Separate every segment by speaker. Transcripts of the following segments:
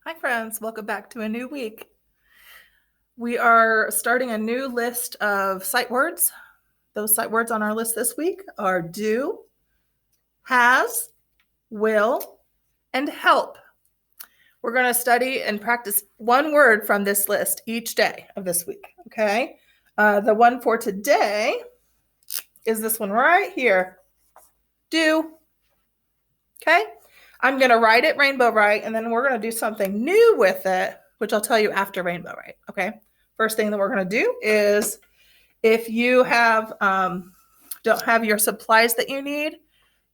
Speaker 1: Hi, friends. Welcome back to a new week. We are starting a new list of sight words. Those sight words on our list this week are do, has, will, and help. We're going to study and practice one word from this list each day of this week. Okay. The one for today is this one right here. Do. Okay. I'm going to write it Rainbow Rite, and then we're going to do something new with it, which I'll tell you after Rainbow Rite. Okay. First thing that we're going to do is if you don't have your supplies that you need,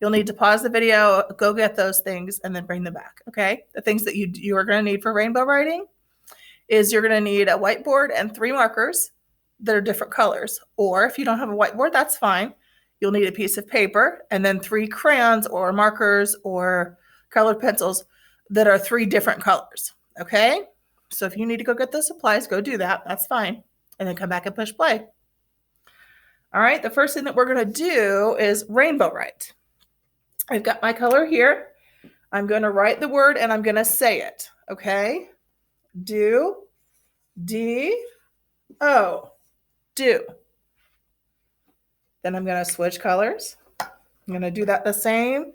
Speaker 1: you'll need to pause the video, go get those things, and then bring them back. Okay. The things that you are going to need for rainbow writing is you're going to need a whiteboard and 3 markers that are different colors. Or if you don't have a whiteboard, that's fine. You'll need a piece of paper and then 3 crayons or markers or colored pencils that are 3 different colors. Okay. So if you need to go get the supplies, go do that. That's fine. And then come back and push play. All right. The first thing that we're going to do is rainbow write. I've got my color here. I'm going to write the word and I'm going to say it. Okay. Do, D, O, do. Then I'm going to switch colors. I'm going to do that the same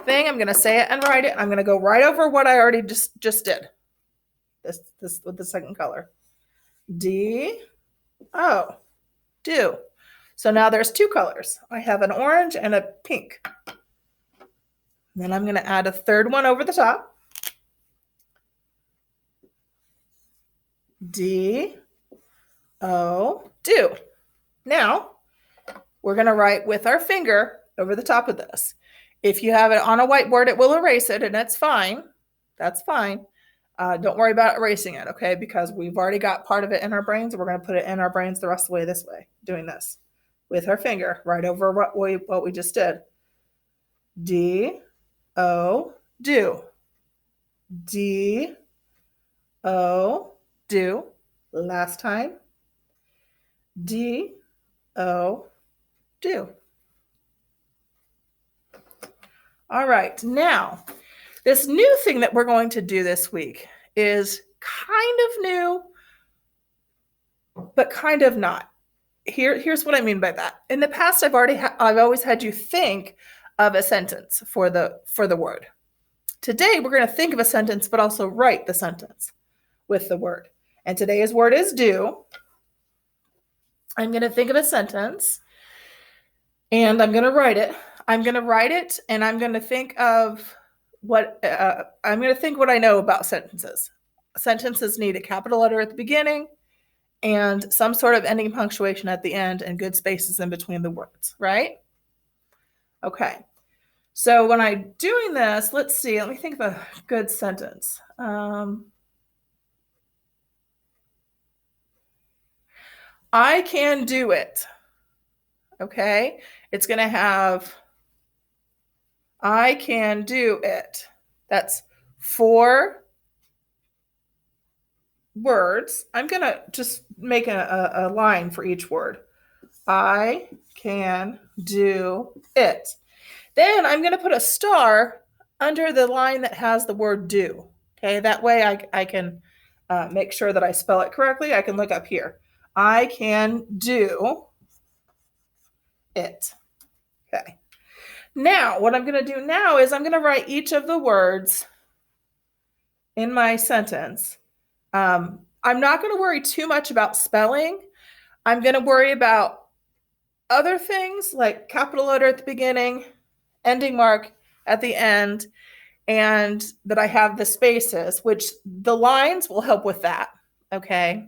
Speaker 1: thing. I'm going to say it and write it. I'm going to go right over what I already just did. This with the second color. D, O, do. So now there's 2 colors. I have an orange and a pink. Then I'm going to add a third one over the top. D, O, do. Now, we're going to write with our finger over the top of this. If you have it on a whiteboard, it will erase it, and it's fine. That's fine. Don't worry about erasing it, okay? Because we've already got part of it in our brains. We're going to put it in our brains the rest of the way this way, doing this with our finger right over what we just did. D, O, do. D, O, do. Last time. D, O, do. All right. Now, this new thing that we're going to do this week is kind of new, but kind of not. Here's what I mean by that. In the past, I've always had you think of a sentence for the word. Today, we're going to think of a sentence, but also write the sentence with the word. And today's word is do. I'm going to think of a sentence, and I'm going to write it. I'm going to write it, and I'm going to think of what I know about sentences. Sentences need a capital letter at the beginning and some sort of ending punctuation at the end and good spaces in between the words, right? Okay. So when I'm doing this, let's see. Let me think of a good sentence. I can do it. Okay. It's going to have I can do it. That's 4 words. I'm going to just make a line for each word. I can do it. Then I'm going to put a star under the line that has the word do. Okay, that way I can make sure that I spell it correctly. I can look up here. I can do it. Okay. Now, what I'm going to do now is I'm going to write each of the words in my sentence. I'm not going to worry too much about spelling. I'm going to worry about other things like capital letter at the beginning, ending mark at the end, and that I have the spaces, which the lines will help with that. Okay.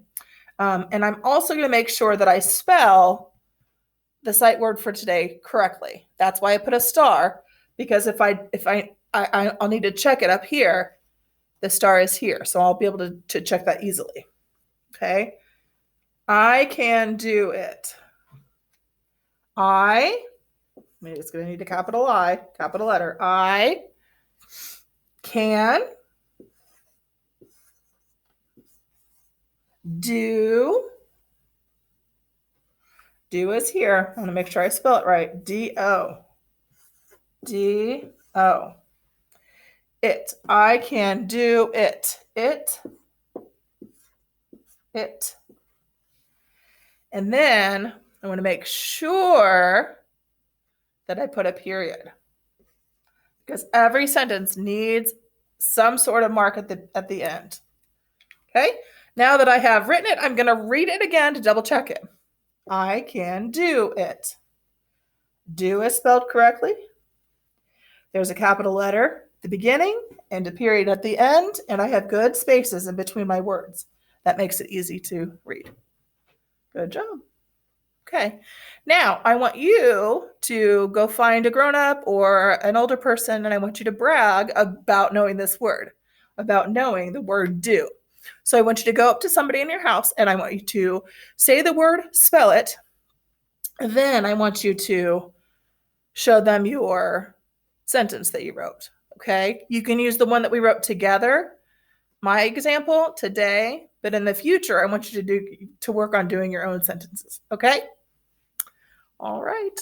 Speaker 1: And I'm also going to make sure that I spell the sight word for today correctly. That's why I put a star, because if I'll need to check it up here, the star is here. So I'll be able to check that easily. Okay. I can do it. Maybe it's going to need a capital I, capital letter. I can do. Do is here. I want to make sure I spell it right. D-O. D-O. It. I can do it. It. And then I want to make sure that I put a period, because every sentence needs some sort of mark at the end. Okay, now that I have written it, I'm going to read it again to double check it. I can do it. Do is spelled correctly. There's a capital letter at the beginning and a period at the end, and I have good spaces in between my words. That makes it easy to read. Good job. Okay, now I want you to go find a grown-up or an older person, and I want you to brag about knowing this word, about knowing the word do. So I want you to go up to somebody in your house, and I want you to say the word, spell it. Then I want you to show them your sentence that you wrote. Okay, you can use the one that we wrote together, my example today, but in the future, I want you to work on doing your own sentences. Okay? All right.